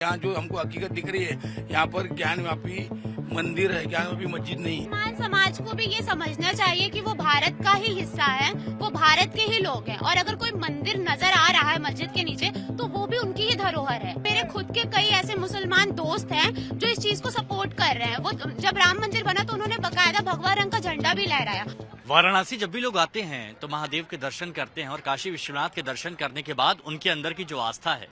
यहाँ जो हमको हकीकत दिख रही है, यहाँ पर ज्ञानव्यापी मंदिर है, ज्ञानव्यापी मस्जिद नहीं। मुसलमान समाज को भी ये समझना चाहिए कि वो भारत का ही हिस्सा है, वो भारत के ही लोग हैं और अगर कोई मंदिर नजर आ रहा है मस्जिद के नीचे तो वो भी उनकी ही धरोहर है। मेरे खुद के कई ऐसे मुसलमान दोस्त हैं जो इस चीज को सपोर्ट कर रहे हैं। वो जब राम मंदिर बना तो उन्होंने बकायदा भगवा रंग का झंडा भी लहराया। वाराणसी जब भी लोग आते हैं तो महादेव के दर्शन करते हैं और काशी विश्वनाथ के दर्शन करने के बाद उनके अंदर की जो आस्था है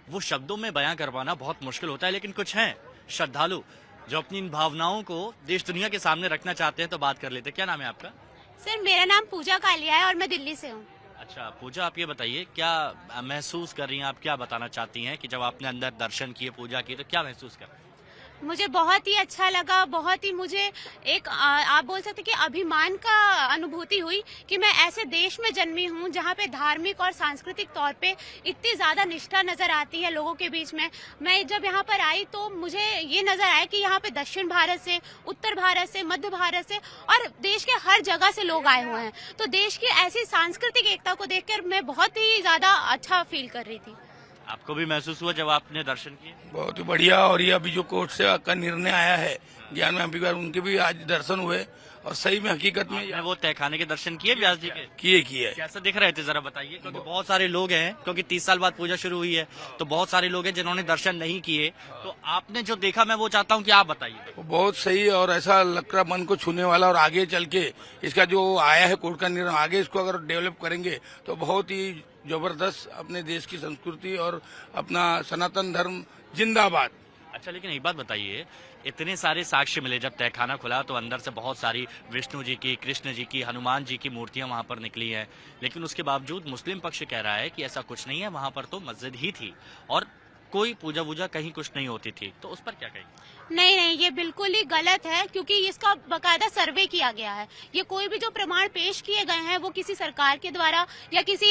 वो शब्दों में बयां करवाना बहुत मुश्किल होता है। लेकिन कुछ हैं श्रद्धालु जो अपनी इन भावनाओं को देश दुनिया के सामने रखना चाहते हैं। तो बात कर लेते हैं। क्या नाम है आपका? सर मेरा नाम पूजा कालिया है और मैं दिल्ली से हूँ। अच्छा पूजा, आप ये बताइए क्या महसूस कर रही हैं, आप क्या बताना चाहती हैं कि जब आपने अंदर दर्शन किए, पूजा की, तो क्या महसूस कर रही हैं? मुझे बहुत ही अच्छा लगा, बहुत ही मुझे एक आप बोल सकते कि अभिमान का अनुभूति हुई कि मैं ऐसे देश में जन्मी हूँ जहाँ पे धार्मिक और सांस्कृतिक तौर पे इतनी ज्यादा निष्ठा नजर आती है लोगों के बीच में। मैं जब यहाँ पर आई तो मुझे ये नजर आया कि यहाँ पे दक्षिण भारत से, उत्तर भारत से, मध्य भारत से और देश के हर जगह से लोग आए हुए हैं। तो देश की ऐसी सांस्कृतिक एकता को देखकर मैं बहुत ही ज्यादा अच्छा फील कर रही थी। आपको भी महसूस हुआ जब आपने दर्शन किए? बहुत ही बढ़िया। और ये अभी जो कोर्ट से का निर्णय आया है ज्ञानव्यापी का, उनके भी आज दर्शन हुए और सही में हकीकत में वो तहखाने के दर्शन किए व्यास जी के? किए। कैसा दिख रहे थे जरा बताइए, क्योंकि बहुत सारे लोग हैं, क्योंकि 30 साल बाद पूजा शुरू हुई है तो बहुत सारे लोग हैं जिन्होंने दर्शन नहीं किए। तो आपने जो देखा मैं वो चाहता हूँ कि आप बताइए। बहुत सही और ऐसा लग रहा मन को छूने वाला। और आगे चल के इसका जो आया है कोर्ट का निर्णय, आगे इसको अगर डेवलप करेंगे तो बहुत ही जबरदस्त अपने देश की संस्कृति और अपना सनातन धर्म जिंदाबाद। अच्छा लेकिन एक बात बताइए, इतने सारे साक्ष्य मिले जब तहखाना खुला तो अंदर से बहुत सारी विष्णु जी की, कृष्ण जी की, हनुमान जी की मूर्तियां वहां पर निकली हैं, लेकिन उसके बावजूद मुस्लिम पक्ष कह रहा है कि ऐसा कुछ नहीं है, वहां पर तो मस्जिद ही थी और कोई पूजा वूजा कहीं कुछ नहीं होती थी। तो उस पर क्या कहेंगे? नहीं, ये बिल्कुल ही गलत है क्योंकि इसका बकायदा सर्वे किया गया है। ये कोई भी जो प्रमाण पेश किए गए हैं वो किसी सरकार के द्वारा या किसी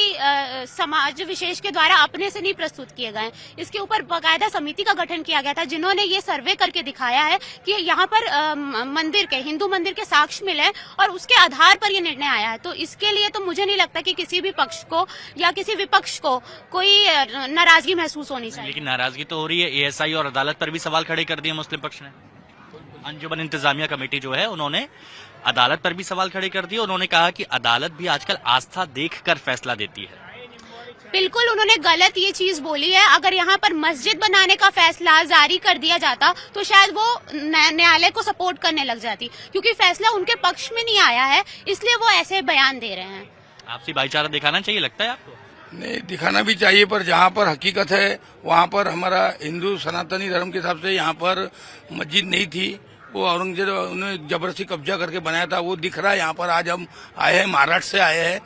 समाज विशेष के द्वारा अपने से नहीं प्रस्तुत किए गए हैं। इसके ऊपर बकायदा समिति का गठन किया गया था जिन्होंने ये सर्वे करके दिखाया है कि यहाँ पर हिंदू मंदिर के साक्ष्य मिले और उसके आधार पर ये निर्णय आया है। तो इसके लिए तो मुझे नहीं लगता कि किसी भी पक्ष को या किसी विपक्ष को कोई नाराजगी महसूस होनी चाहिए। लेकिन नाराजगी तो हो रही है। एएसआई और अदालत पर भी सवाल खड़े कर दिए मुस्लिम पक्ष ने। अंजुमन इंतजामिया कमेटी जो है उन्होंने अदालत पर भी सवाल खड़े कर दिए। उन्होंने कहा कि अदालत भी आजकल आस्था देखकर फैसला देती है। बिल्कुल उन्होंने गलत ये चीज बोली है। अगर यहाँ पर मस्जिद बनाने का फैसला जारी कर दिया जाता तो शायद वो न्यायालय को सपोर्ट करने लग जाती, क्योंकि फैसला उनके पक्ष में नहीं आया है, इसलिए वो ऐसे बयान दे रहे हैं। आपसी भाईचारा दिखाना चाहिए लगता है आपको? नहीं, दिखाना भी चाहिए, पर जहाँ पर हकीकत है वहाँ पर हमारा हिंदू सनातनी धर्म के हिसाब से यहाँ पर मस्जिद नहीं थी। वो औरंगजेब उन्होंने जबरदस्ती कब्जा करके बनाया था, वो दिख रहा है। यहाँ पर आज हम आए हैं, महाराष्ट्र से आए हैं,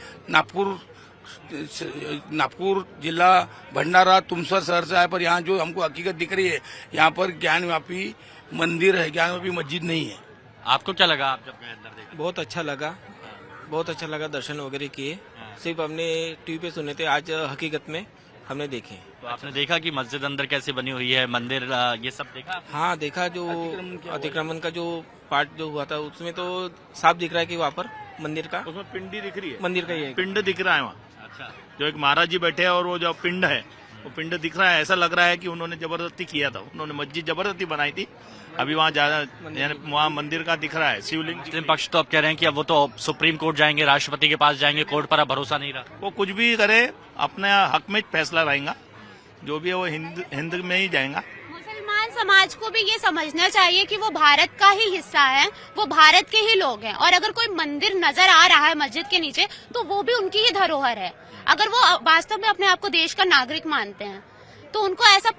नागपुर जिला भंडारा तुमसर शहर से आए, पर यहाँ जो हमको हकीकत दिख रही है, यहाँ पर ज्ञानव्यापी मंदिर है, ज्ञानव्यापी मस्जिद नहीं है। आपको क्या लगा आप जब अंदर देखे? बहुत अच्छा लगा, दर्शन वगैरह किए। सिर्फ हमने टीवी पे सुने थे, आज हकीकत में हमने देखे। तो आपने देखा कि मस्जिद अंदर कैसे बनी हुई है, मंदिर, ये सब देखा? हाँ देखा, जो अतिक्रमण का जो पार्ट जो हुआ था उसमें तो साफ दिख रहा है कि वहाँ पर मंदिर का, उसमें पिंडी दिख रही है, मंदिर का ही पिंड दिख रहा है वहाँ। अच्छा, जो एक महाराज जी बैठे हैं और वो जो पिंड है वो पिंड दिख रहा है। ऐसा लग रहा है कि उन्होंने जबरदस्ती किया था, उन्होंने मस्जिद जबरदस्ती बनाई थी। अभी वहाँ ज्यादा वहाँ मंदिर का दिख रहा है, शिवलिंग। मुस्लिम पक्ष तो अब कह रहे हैं कि अब वो तो सुप्रीम कोर्ट जाएंगे, राष्ट्रपति के पास जाएंगे, कोर्ट पर अब भरोसा नहीं रहा। वो कुछ भी करे अपने हक में फैसला रहेगा, जो भी है वो हिंद में ही जाएगा। मुसलमान समाज को भी ये समझना चाहिए कि वो भारत का ही हिस्सा है, वो भारत के ही लोग हैं और अगर कोई मंदिर नजर आ रहा है मस्जिद के नीचे तो वो भी उनकी ही धरोहर है। अगर वो वास्तव में अपने आप को देश का नागरिक मानते हैं तो उनको ऐसा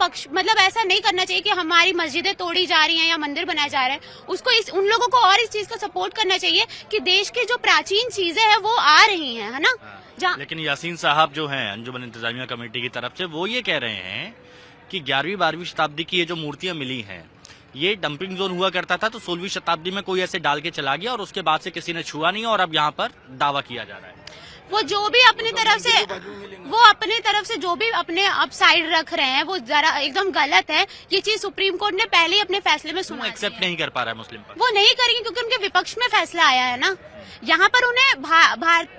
ऐसा नहीं करना चाहिए कि हमारी मस्जिदें तोड़ी जा रही हैं या मंदिर बनाए जा रहे हैं। उसको उन लोगों को और इस चीज का सपोर्ट करना चाहिए कि देश की जो प्राचीन चीजें हैं वो आ रही हैं, है ना। लेकिन यासीन साहब जो हैं अंजुमन इंतजामिया कमेटी की तरफ से, वो ये कह रहे हैं कि 11वीं-12वीं शताब्दी की ये जो मूर्तियां मिली हैं ये डंपिंग जोन हुआ करता था, तो 16वीं शताब्दी में कोई ऐसे डाल के चला गया और उसके बाद से किसी ने छुआ नहीं और अब यहाँ पर दावा किया जा रहा है। वो जो भी अपनी तरफ से जो भी अपने अप साइड रख रहे हैं वो जरा एकदम गलत है। ये चीज सुप्रीम कोर्ट ने पहले ही अपने फैसले में सुना, एक्सेप्ट नहीं कर पा रहा है मुस्लिम पक्ष। वो नहीं करेंगे क्योंकि उनके विपक्ष में फैसला आया है ना। यहाँ पर उन्हें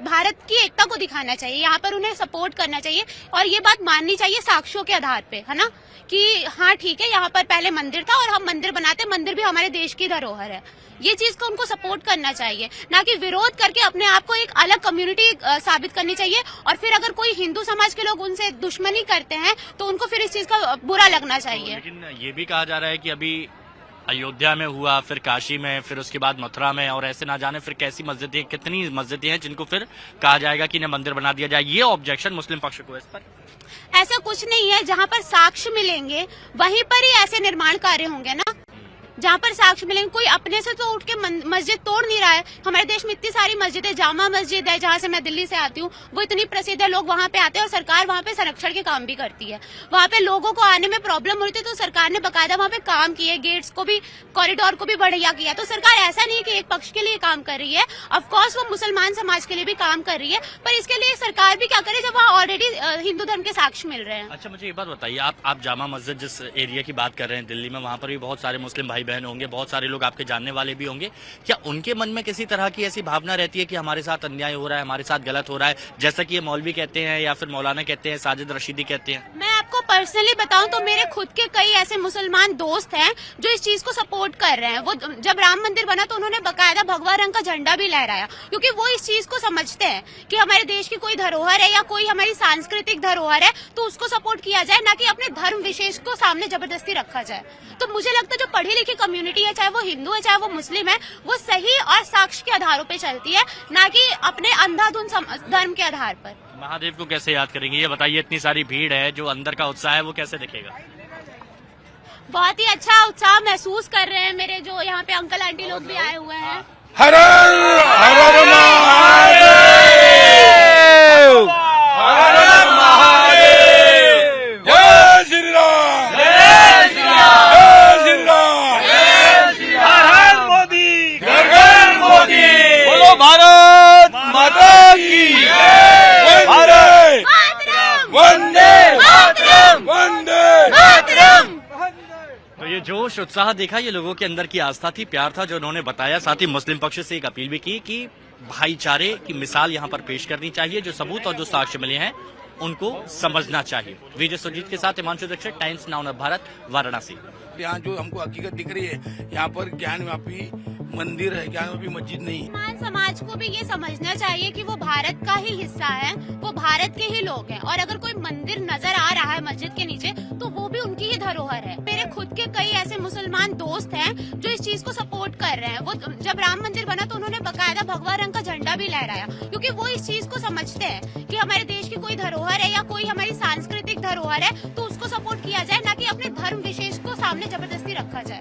भारत की एकता को दिखाना चाहिए, यहाँ पर उन्हें सपोर्ट करना चाहिए और ये बात माननी चाहिए साक्ष्यों के आधार पे, है ना, कि हाँ ठीक है, यहाँ पर पहले मंदिर था और हम मंदिर बनाते, मंदिर भी हमारे देश की धरोहर है। ये चीज को उनको सपोर्ट करना चाहिए, ना कि विरोध करके अपने आप को एक अलग कम्युनिटी साबित करनी चाहिए। और फिर अगर कोई हिंदू समाज के लोग उनसे दुश्मनी करते हैं तो उनको फिर इस चीज का बुरा लगना चाहिए। लेकिन ये भी कहा जा रहा है कि अभी अयोध्या में हुआ, फिर काशी में, फिर उसके बाद मथुरा में, और ऐसे ना जाने फिर कैसी मस्जिदें, कितनी मस्जिदें हैं जिनको फिर कहा जाएगा कि इन्हें मंदिर बना दिया जाए। ये ऑब्जेक्शन मुस्लिम पक्ष को है इस पर? ऐसा कुछ नहीं है, जहाँ पर साक्ष्य मिलेंगे वहीं पर ही ऐसे निर्माण कार्य होंगे ना, जहाँ पर साक्ष्य मिलेंगे। कोई अपने से तो उठ के मस्जिद तोड़ नहीं रहा है। हमारे देश में इतनी सारी मस्जिदें, जामा मस्जिद है जहाँ से मैं दिल्ली से आती हूँ, वो इतनी प्रसिद्ध है, लोग वहाँ पे आते हैं और सरकार वहाँ पे संरक्षण के काम भी करती है। वहाँ पे लोगों को आने में प्रॉब्लम होती है तो सरकार ने बकायदा वहाँ पे काम किए, गेट्स को भी, कॉरिडोर को भी बढ़िया किया। तो सरकार ऐसा नहीं है कि एक पक्ष के लिए काम कर रही है, ऑफकोर्स वो मुसलमान समाज के लिए भी काम कर रही है, पर इसके लिए सरकार भी क्या करे जब वहाँ ऑलरेडी हिंदू धर्म के साक्ष्य मिल रहे हैं। अच्छा, मुझे ये बात बताइए, आप जामा मस्जिद जिस एरिया की बात कर रहे हैं दिल्ली में, वहाँ पर भी बहुत सारे मुस्लिम भाई बहन होंगे, बहुत सारे लोग आपके जानने वाले भी होंगे। क्या उनके मन में किसी तरह की ऐसी भावना रहती है कि हमारे साथ अन्याय हो रहा है, हमारे साथ गलत हो रहा है, जैसा कि ये मौलवी कहते हैं या फिर मौलाना कहते हैं, साजिद रशीदी कहते हैं? मैं आपको पर्सनली बताऊं तो मेरे खुद के कई ऐसे मुसलमान दोस्त हैं जो इस चीज को सपोर्ट कर रहे हैं। वो जब राम मंदिर बना तो उन्होंने बकायदा भगवा रंग का झंडा भी लहराया, क्योंकि वो इस चीज को समझते हैं कि हमारे देश की कोई धरोहर है या कोई हमारी सांस्कृतिक धरोहर है तो उसको सपोर्ट किया जाए, ना कि अपने धर्म विशेष को सामने जबरदस्ती रखा जाए। तो मुझे लगता है जो पढ़ी लिखी कम्युनिटी है, चाहे वो हिंदू है चाहे वो मुस्लिम है, वो सही और साक्ष्य के आधारों पे चलती है, ना कि अपने अंधाधुंध धर्म के आधार पर। महादेव को कैसे याद करेंगे ये बताइए? इतनी सारी भीड़ है, जो अंदर का उत्साह है वो कैसे दिखेगा? बहुत ही अच्छा उत्साह महसूस कर रहे हैं मेरे जो यहाँ पे अंकल आंटी लोग भी आए हुए हैं। हर हर महादेव, हर हर महादेव, जय श्री राम, जय श्री राम, जय श्री राम, जय श्री राम, हर हर मोदी, घर घर मोदी, बोलो भारत माता की जय, वंदे मातरम, वंदे मातरम। तो ये जोश उत्साह देखा, ये लोगों के अंदर की आस्था थी, प्यार था जो उन्होंने बताया। साथ ही मुस्लिम पक्ष से एक अपील भी की कि भाईचारे की मिसाल यहाँ पर पेश करनी चाहिए, जो सबूत और जो साक्ष्य मिले हैं उनको समझना चाहिए। विजय सुजीत के साथ हिमांशु दीक्षित, टाइम्स नाउ भारत, वाराणसी। यहाँ जो हमको हकीकत दिख रही है, यहाँ पर ज्ञानव्यापी मंदिर है, ज्ञानव्यापी मस्जिद नहीं। मुसलमान समाज को भी ये समझना चाहिए कि वो भारत का ही हिस्सा है, वो भारत के ही लोग हैं, और अगर कोई मंदिर नजर आ रहा है मस्जिद के नीचे तो वो भी उनकी ही धरोहर है। मेरे खुद के कई ऐसे मुसलमान दोस्त हैं जो इस चीज को सपोर्ट कर रहे हैं। वो जब राम मंदिर बना तो उन्होंने बकायदा भगवा रंग का झंडा भी लहराया, क्योंकि वो इस चीज को समझते हैं कि हमारे देश की कोई धरोहर है या कोई हमारी सांस्कृतिक धरोहर है तो उसको सपोर्ट किया जाए, ना कि अपने धर्म विशेष को सामने जबरदस्ती रखा जाए।